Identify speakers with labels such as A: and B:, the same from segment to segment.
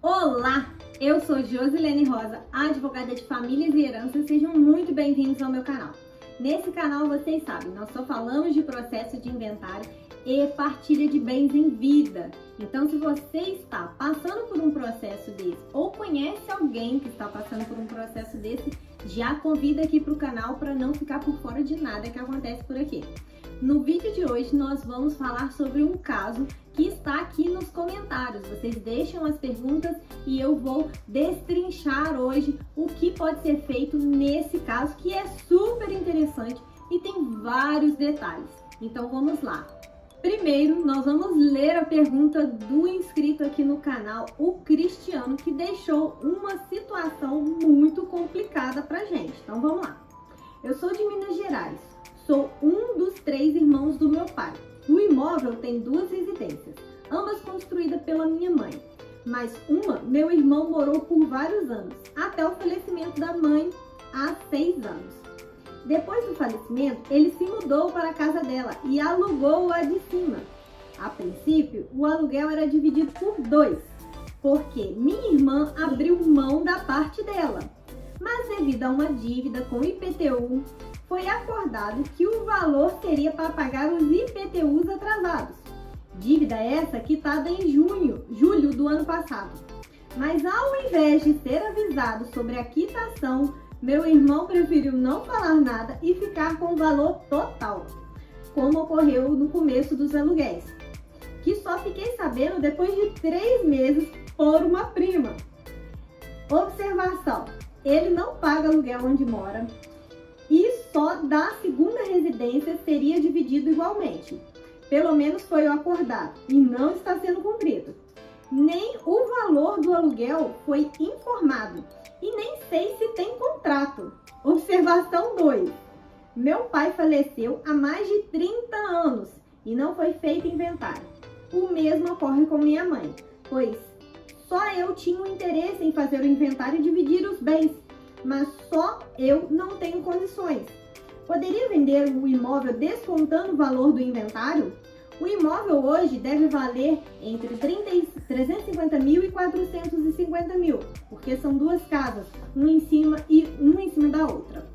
A: Olá, eu sou Josilene Rosa, advogada de famílias e heranças. Sejam muito bem-vindos ao meu canal. Nesse canal, vocês sabem, nós só falamos de processo de inventário e partilha de bens em vida. Então, se você está passando por um processo desse ou conhece alguém que está passando por um processo desse, já convida aqui para o canal para não ficar por fora de nada que acontece por aqui. No vídeo de hoje, nós vamos falar sobre um caso que está aqui nos comentários. Vocês deixam as perguntas e eu vou destrinchar hoje o que pode ser feito nesse caso, que é super interessante e tem vários detalhes. Então vamos lá. Primeiro, nós vamos ler a pergunta do inscrito aqui no canal, o Cristiano, que deixou uma situação muito complicada pra gente. Então vamos lá. Eu sou de Minas Gerais, sou um dos 3 irmãos do meu pai. O imóvel tem 2 residências, ambas construídas pela minha mãe, mas uma meu irmão morou por vários anos, até o falecimento da mãe há 6 anos. Depois do falecimento, ele se mudou para a casa dela e alugou a de cima. A princípio, o aluguel era dividido por 2, porque minha irmã abriu mão da parte dela. Mas devido a uma dívida com o IPTU, foi acordado que o valor seria para pagar os IPTUs atrasados. Dívida essa quitada em julho do ano passado. Mas ao invés de ser avisado sobre a quitação, meu irmão preferiu não falar nada e ficar com o valor total, como ocorreu no começo dos aluguéis, que só fiquei sabendo depois de 3 meses por uma prima. Observação: ele não paga aluguel onde mora e só da segunda residência seria dividido igualmente. Pelo menos foi o acordado e não está sendo cumprido. Nem o valor do aluguel foi informado e nem sei se tem contrato. Observação 2. Meu pai faleceu há mais de 30 anos e não foi feito inventário. O mesmo ocorre com minha mãe, pois só eu tinha o interesse em fazer o inventário e dividir os bens, mas só eu não tenho condições. Poderia vender o imóvel descontando o valor do inventário? O imóvel hoje deve valer entre 350 mil e 450 mil, porque são 2 casas, uma em cima da outra.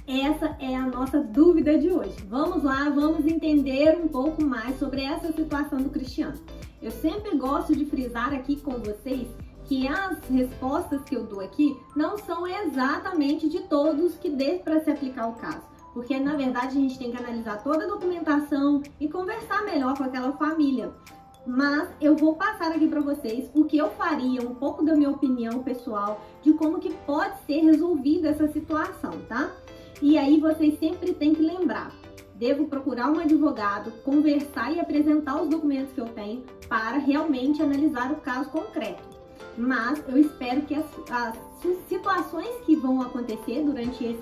A: Essa é a nossa dúvida de hoje. Vamos lá, vamos entender um pouco mais sobre essa situação do Cristiano. Eu sempre gosto de frisar aqui com vocês que as respostas que eu dou aqui não são exatamente de todos que dê para se aplicar ao caso, porque na verdade a gente tem que analisar toda a documentação e conversar melhor com aquela família. Mas eu vou passar aqui para vocês o que eu faria, um pouco da minha opinião pessoal de como que pode ser resolvida essa situação, tá? E aí vocês sempre têm que lembrar: devo procurar um advogado, conversar e apresentar os documentos que eu tenho para realmente analisar o caso concreto. Mas eu espero que as situações que vão acontecer durante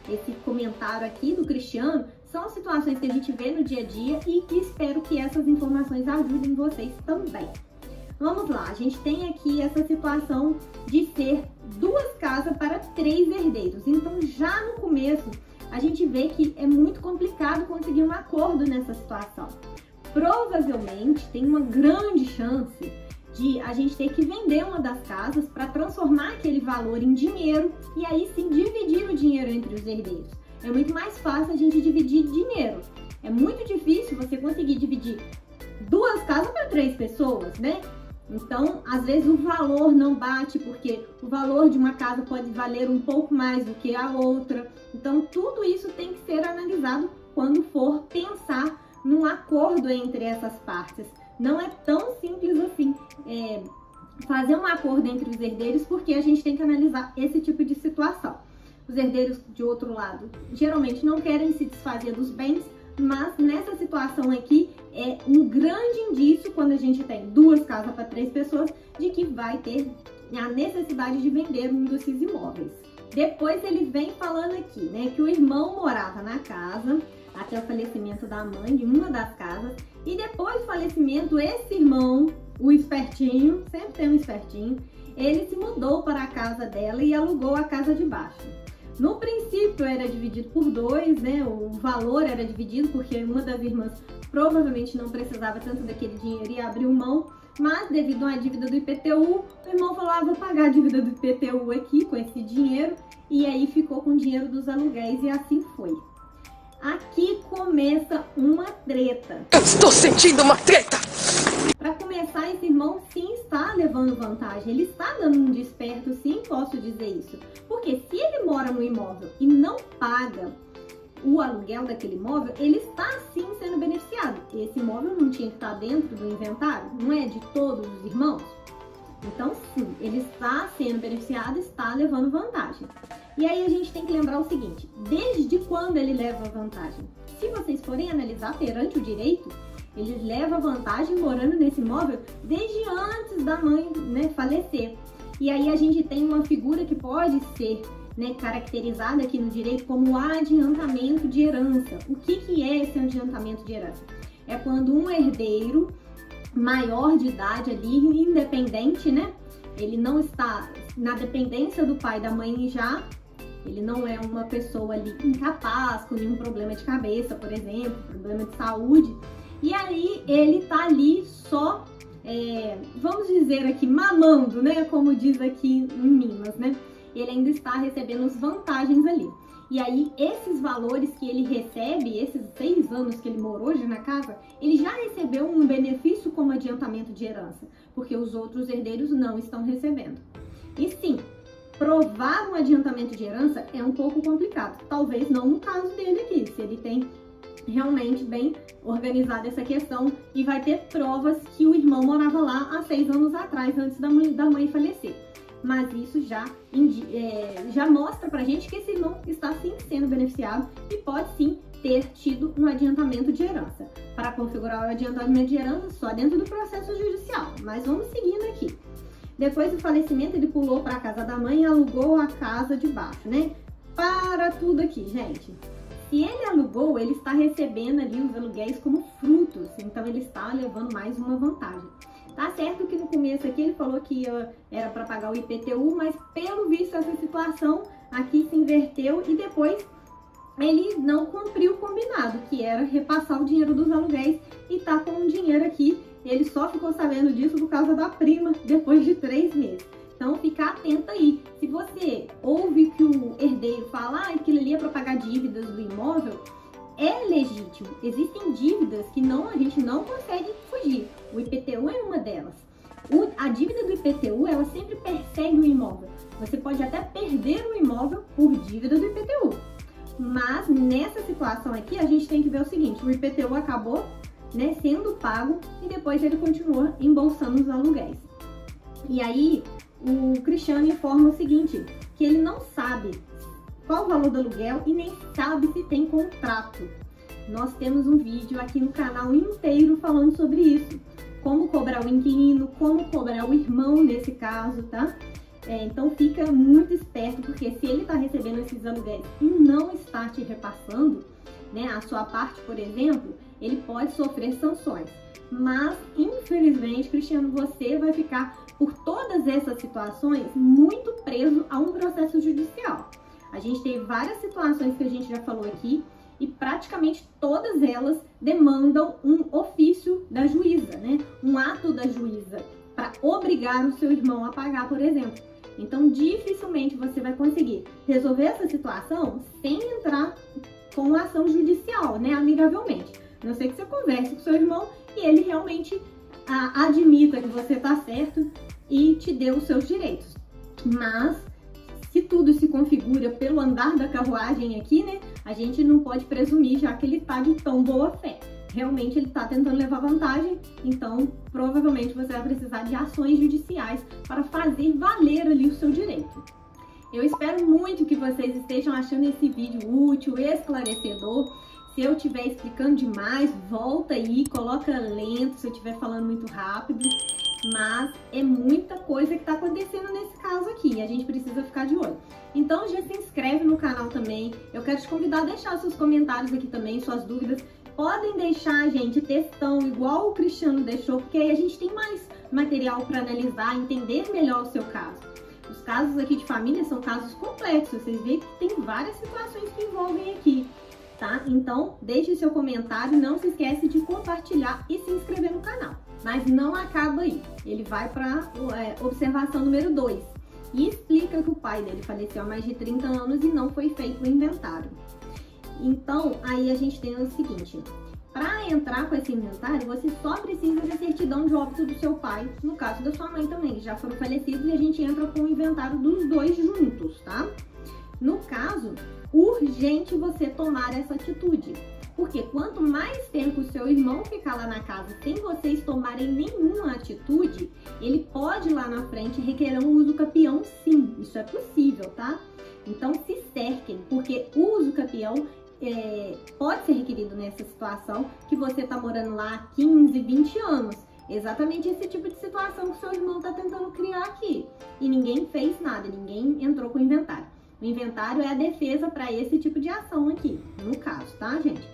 A: esse comentário aqui do Cristiano são situações que a gente vê no dia a dia e que espero que essas informações ajudem vocês também. Vamos lá, a gente tem aqui essa situação de ser 2 casas para 3 herdeiros. Então já no começo a gente vê que é muito complicado conseguir um acordo nessa situação. Provavelmente tem uma grande chance de a gente ter que vender uma das casas para transformar aquele valor em dinheiro e aí sim dividir o dinheiro entre os herdeiros. É muito mais fácil a gente dividir dinheiro. É muito difícil você conseguir dividir 2 casas para 3 pessoas, né? Então, às vezes o valor não bate, porque o valor de uma casa pode valer um pouco mais do que a outra. Então, tudo isso tem que ser analisado quando for pensar num acordo entre essas partes. Não é tão simples assim fazer um acordo entre os herdeiros, porque a gente tem que analisar esse tipo de situação. Os herdeiros, de outro lado, geralmente não querem se desfazer dos bens, mas nessa situação aqui é um grande indício, quando a gente tem 2 casas para 3 pessoas, de que vai ter a necessidade de vender um desses imóveis. Depois ele vem falando aqui, né, que o irmão morava na casa até o falecimento da mãe de uma das casas, e depois do falecimento, esse irmão, o espertinho, sempre tem um espertinho, ele se mudou para a casa dela e alugou a casa de baixo. No princípio era dividido por 2, né? O valor era dividido porque uma das irmãs provavelmente não precisava tanto daquele dinheiro e abriu mão, Mas devido a uma dívida do IPTU, o irmão falou, ah, vou pagar a dívida do IPTU aqui com esse dinheiro, e aí ficou com o dinheiro dos aluguéis e assim foi. Aqui começa uma treta.
B: Eu estou sentindo uma treta!
A: Para começar, esse irmão sim está levando vantagem, ele está dando um desperto, sim, posso dizer isso. Porque se ele mora no imóvel e não paga o aluguel daquele imóvel, ele está sim sendo beneficiado. Esse imóvel não tinha que estar dentro do inventário, não é de todos os irmãos? Então sim, ele está sendo beneficiado, está levando vantagem. E aí a gente tem que lembrar o seguinte, desde quando ele leva vantagem? Se vocês forem analisar perante o direito, ele leva vantagem morando nesse imóvel desde antes da mãe, né, falecer. E aí a gente tem uma figura que pode ser, né, caracterizada aqui no direito como adiantamento de herança. O que é esse adiantamento de herança? É quando um herdeiro maior de idade ali, independente, né? Ele não está na dependência do pai e da mãe já, ele não é uma pessoa ali incapaz, com nenhum problema de cabeça, por exemplo, problema de saúde, e aí ele tá ali só, vamos dizer aqui, mamando, né? Como diz aqui em Minas, né? Ele ainda está recebendo as vantagens ali. E aí, esses valores que ele recebe, esses 6 anos que ele morou já na casa, ele já recebeu um benefício como adiantamento de herança, porque os outros herdeiros não estão recebendo. E sim, provar um adiantamento de herança é um pouco complicado. Talvez não no caso dele aqui, se ele tem realmente bem organizada essa questão e vai ter provas que o irmão morava lá há 6 anos atrás, antes da mãe falecer. Mas isso já mostra pra gente que esse irmão está sim sendo beneficiado e pode sim ter tido um adiantamento de herança. Para configurar o adiantamento de herança, só dentro do processo judicial. Mas vamos seguindo aqui. Depois do falecimento, ele pulou para a casa da mãe e alugou a casa de baixo, né? Para tudo aqui, gente. Se ele alugou, ele está recebendo ali os aluguéis como frutos, então ele está levando mais uma vantagem. Tá certo que no começo aqui ele falou que era para pagar o IPTU, mas pelo visto essa situação aqui se inverteu e depois ele não cumpriu o combinado, que era repassar o dinheiro dos aluguéis e tá com o dinheiro aqui. Ele só ficou sabendo disso por causa da prima depois de 3 meses. Então fica atento aí. Se você ouve que o herdeiro fala que aquilo ali é para pagar dívidas do imóvel, é legítimo. Existem dívidas que a gente não consegue fugir. O IPTU é uma delas. A dívida do IPTU, ela sempre persegue o imóvel. Você pode até perder o imóvel por dívida do IPTU. Mas nessa situação aqui, a gente tem que ver o seguinte, o IPTU acabou, né, sendo pago e depois ele continua embolsando os aluguéis. E aí, o Cristiano informa o seguinte, que ele não sabe qual o valor do aluguel e nem sabe se tem contrato. Nós temos um vídeo aqui no canal inteiro falando sobre isso. Como cobrar o inquilino, como cobrar o irmão nesse caso, tá? Então fica muito esperto, porque se ele está recebendo esses aluguéis e não está te repassando, né, a sua parte, por exemplo, ele pode sofrer sanções. Mas, infelizmente, Cristiano, você vai ficar, por todas essas situações, muito preso a um processo judicial. A gente teve várias situações que a gente já falou aqui e praticamente todas elas demandam um ofício da juíza, né? Um ato da juíza para obrigar o seu irmão a pagar, por exemplo. Então, dificilmente você vai conseguir resolver essa situação sem entrar com ação judicial, né? Amigavelmente. A não ser que você converse com seu irmão e ele realmente admita que você está certo e te dê os seus direitos. Mas, se tudo se configura pelo andar da carruagem aqui, né? A gente não pode presumir já que ele está de tão boa fé. Realmente ele está tentando levar vantagem, então provavelmente você vai precisar de ações judiciais para fazer valer ali o seu direito. Eu espero muito que vocês estejam achando esse vídeo útil, esclarecedor. Se eu estiver explicando demais, volta aí, coloca lento se eu estiver falando muito rápido. Mas é muita coisa que está acontecendo nesse caso aqui, a gente precisa ficar de olho. Então já se inscreve no canal também, eu quero te convidar a deixar seus comentários aqui também, suas dúvidas. Podem deixar, gente, textão igual o Cristiano deixou, porque aí a gente tem mais material para analisar, entender melhor o seu caso. Os casos aqui de família são casos complexos, vocês veem que tem várias situações que envolvem aqui, tá? Então, deixe seu comentário, não se esquece de compartilhar e se inscrever no canal. Mas não acaba aí. Ele vai para observação número 2 e explica que o pai dele faleceu há mais de 30 anos e não foi feito o inventário. Então, aí a gente tem o seguinte: para entrar com esse inventário, você só precisa da certidão de óbito do seu pai, no caso da sua mãe também, que já foram falecidos, e a gente entra com o inventário dos dois juntos, tá? No caso, urgente você tomar essa atitude. Porque quanto mais tempo o seu irmão ficar lá na casa sem vocês tomarem nenhuma atitude, ele pode lá na frente requerer um uso capião, sim. Isso é possível, tá? Então se cerquem, porque o uso capião pode ser requerido nessa situação que você tá morando lá há 15, 20 anos. Exatamente esse tipo de situação que o seu irmão tá tentando criar aqui. E ninguém fez nada, ninguém entrou com o inventário. O inventário é a defesa para esse tipo de ação aqui, no caso, tá, gente?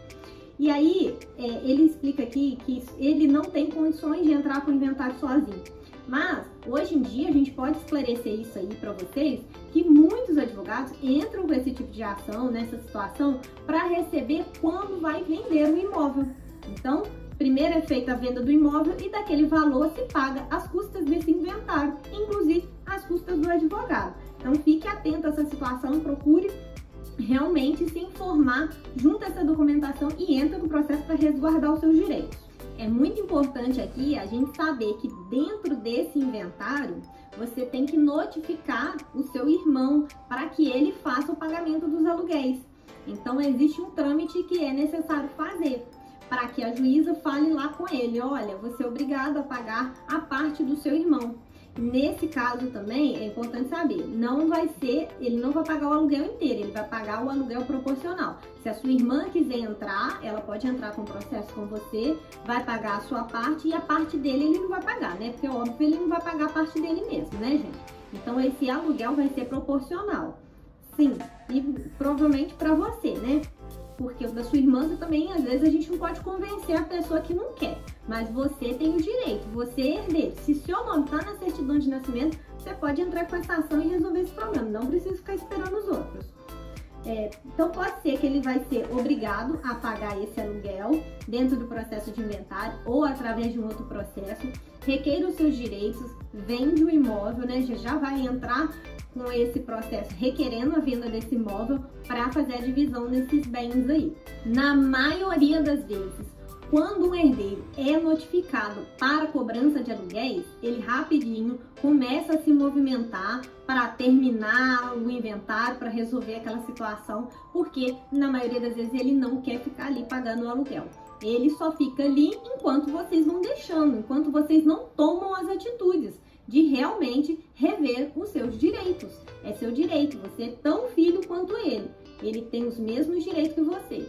A: E aí, ele explica aqui que ele não tem condições de entrar com o inventário sozinho. Mas, hoje em dia, a gente pode esclarecer isso aí para vocês, que muitos advogados entram com esse tipo de ação, nessa situação, para receber quando vai vender o imóvel. Então, primeiro é feita a venda do imóvel e daquele valor se paga as custas desse inventário, inclusive as custas do advogado. Então, fique atento a essa situação, procure realmente se informar, junta essa documentação e entra no processo para resguardar os seus direitos. É muito importante aqui a gente saber que dentro desse inventário você tem que notificar o seu irmão para que ele faça o pagamento dos aluguéis. Então existe um trâmite que é necessário fazer para que a juíza fale lá com ele: olha, você é obrigado a pagar a parte do seu irmão. Nesse caso também é importante saber, ele não vai pagar o aluguel inteiro, ele vai pagar o aluguel proporcional. Se a sua irmã quiser entrar, ela pode entrar com o processo com você, vai pagar a sua parte e a parte dele ele não vai pagar, né? Porque óbvio ele não vai pagar a parte dele mesmo, né, gente? Então esse aluguel vai ser proporcional. Sim, e provavelmente para você, né? Porque o da sua irmã também, às vezes, a gente não pode convencer a pessoa que não quer. Mas você tem o direito, você é herdeiro. Se seu nome está na certidão de nascimento, você pode entrar com essa ação e resolver esse problema. Não precisa ficar esperando os outros. Então pode ser que ele vai ser obrigado a pagar esse aluguel dentro do processo de inventário ou através de um outro processo, requeira os seus direitos, vende o imóvel, né? Já vai entrar com esse processo requerendo a venda desse imóvel para fazer a divisão desses bens aí. Na maioria das vezes, quando um herdeiro é notificado para cobrança de aluguéis, ele rapidinho começa a se movimentar para terminar o inventário, para resolver aquela situação, porque na maioria das vezes ele não quer ficar ali pagando o aluguel. Ele só fica ali enquanto vocês vão deixando, enquanto vocês não tomam as atitudes de realmente rever os seus direitos. É seu direito, você é tão filho quanto ele. Ele tem os mesmos direitos que você.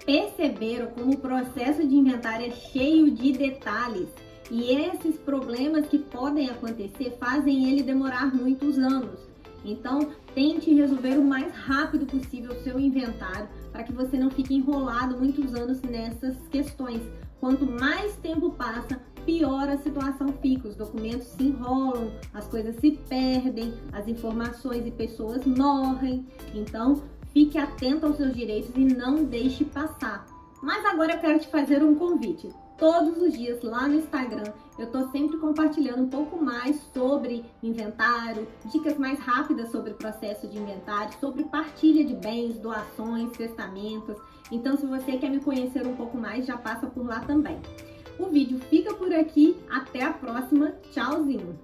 A: Perceberam como o processo de inventário é cheio de detalhes? E esses problemas que podem acontecer fazem ele demorar muitos anos. Então, tente resolver o mais rápido possível o seu inventário para que você não fique enrolado muitos anos nessas questões. Quanto mais tempo passa, pior a situação fica. Os documentos se enrolam, as coisas se perdem, as informações e pessoas morrem. Então, fique atento aos seus direitos e não deixe passar. Mas agora eu quero te fazer um convite. Todos os dias lá no Instagram eu tô sempre compartilhando um pouco mais sobre inventário, dicas mais rápidas sobre o processo de inventário, sobre partilha de bens, doações, testamentos. Então, se você quer me conhecer um pouco mais, já passa por lá também. O vídeo fica por aqui, até a próxima, tchauzinho!